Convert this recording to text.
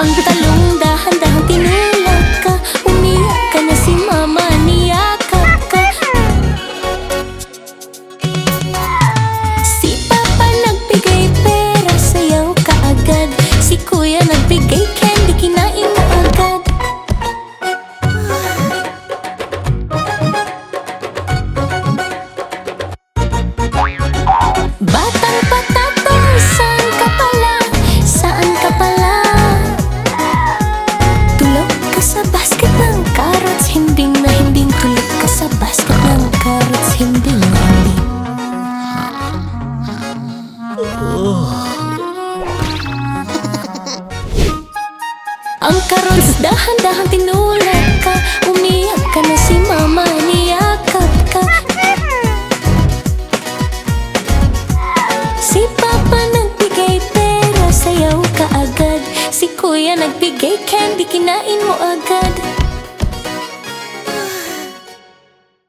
Ang talong dahan-dahan tinulak ka, umiyak ka na si mama niyakap ka. Si papa nagbigay pera, sayaw ka agad. Si kuya nagbigay candy, kinain mo agad. Batang patato, saan ka pala? Saan ka pala? Tulog ka sa basket ng carrots, himbing na himbing. Tulog ka sa basket ng carrots, himbing na himbing. Ang carrots dahan-dahan tinulak ka, umiyak ka na si mama niyakap ka. Si papa nagbigay pera, sayaw ka agad. Si kuya nagbigay candy,